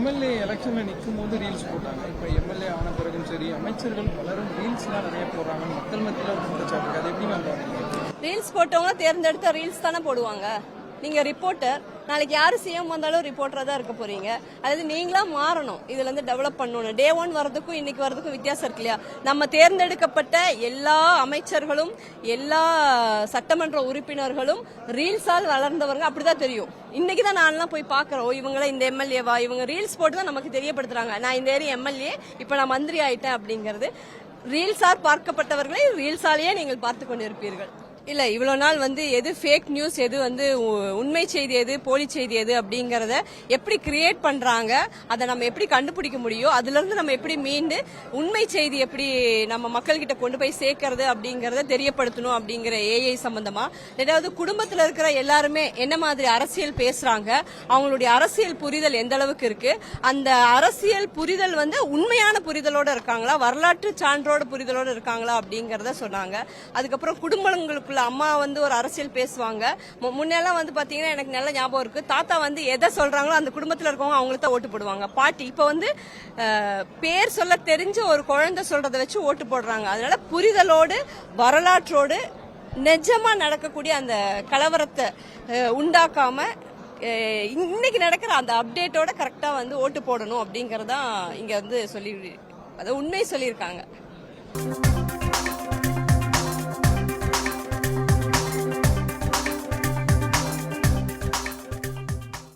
MLA எலெக்ஷன்ல நிற்கும் போது ரீல்ஸ் போட்டாங்க. இப்போ எம்எல்ஏ ஆன பிறகும் சரி, அமைச்சர்கள் பலரும் ரீல்ஸ்லாம் நிறைய போடுறாங்க. மக்கள் மத்தியில் ஒரு குற்றச்சாட்டு. அது எப்படி மேம் பாக்குறீங்க? ரீல்ஸ் போட்டவங்க தேர்ந்தெடுத்த ரீல்ஸ் தானே போடுவாங்க. நீங்க ரிப்போர்ட்டர், நாளைக்கு யாரு சிஎம் வந்தாலும் ரிப்போர்ட்டரா தான் இருக்க போறீங்க. அதாவது நீங்களா மாறணும், இதுல இருந்து டெவலப் பண்ணணும். டே 1 வரதுக்கும் இன்னைக்கு வரதுக்கும் வித்தியாசம் இருக்கு இல்லையா? நம்ம தேர்ந்தெடுக்கப்பட்ட எல்லா அமைச்சர்களும் எல்லா சட்டமன்ற உறுப்பினர்களும் ரீல்ஸால் வளர்ந்தவங்க, அப்படிதான் தெரியும். இன்னைக்கு தான் நான்லாம் போய் பாக்குறோம், இவங்கள இந்த எம்எல்ஏவா, இவங்க ரீல்ஸ் போட்டு தான் நமக்கு தெரியப்படுத்துறாங்க. நான் இந்த ஏரியா எம்எல்ஏ, இப்ப நான் மந்திரி ஆயிட்டேன் அப்படிங்கிறது. ரீல்ஸால் பார்க்கப்பட்டவர்களை ரீல்ஸாலேயே நீங்கள் பார்த்து கொண்டிருப்பீர்கள். இல்ல, இவ்வளவு நாள் எது ஃபேக் நியூஸ், எது உண்மை செய்தி, எது போலி செய்தி, எது அப்படிங்கறத எப்படி கிரியேட் பண்றாங்க, அதை நம்ம எப்படி கண்டுபிடிக்க முடியும், அதுல இருந்து நம்ம எப்படி மீண்டு உண்மை செய்தி எப்படி நம்ம மக்கள் கிட்ட கொண்டு போய் சேர்க்கறது அப்படிங்கறத தெரியப்படுத்தணும் அப்படிங்கிற ஏஐ சம்பந்தமா. ஏதாவது குடும்பத்துல இருக்கிற எல்லாருமே என்ன மாதிரி அரசியல் பேசுறாங்க, அவங்களுடைய அரசியல் புரிதல் எந்த அளவுக்கு இருக்கு, அந்த அரசியல் புரிதல் உண்மையான புரிதலோட இருக்காங்களா, வரலாற்று சான்றோட புரிதலோட இருக்காங்களா அப்படிங்கறத சொன்னாங்க. அதுக்கப்புறம் குடும்பங்களுக்கு அம்மா ஒரு அரசியல் பேசுவாங்க. முன்னெல்லாம் பாத்தீங்கன்னா எனக்கு நல்ல ஞாபகம் இருக்கு, தாத்தா எதை சொல்றாங்களோ அந்த குடும்பத்துல இருக்கவங்க அவங்களுக்கு தான் ஓட்டு போடுவாங்க. பாட்டி இப்ப பேர் சொல்ல தெரிஞ்ச ஒரு குழந்தை சொல்றதை வச்சு ஓட்டு போடுறாங்க. அதனால புரிதலோடு வரலாற்றோடு நிஜமா நடக்கக்கூடிய அந்த கலவரத்தை உண்டாக்காம இன்னைக்கு நடக்கிற அந்த அப்டேட்டோட கரெக்டா ஓட்டு போடணும் அப்படிங்கறதான் இங்க சொல்லி, அதை உண்மை சொல்லியிருக்காங்க.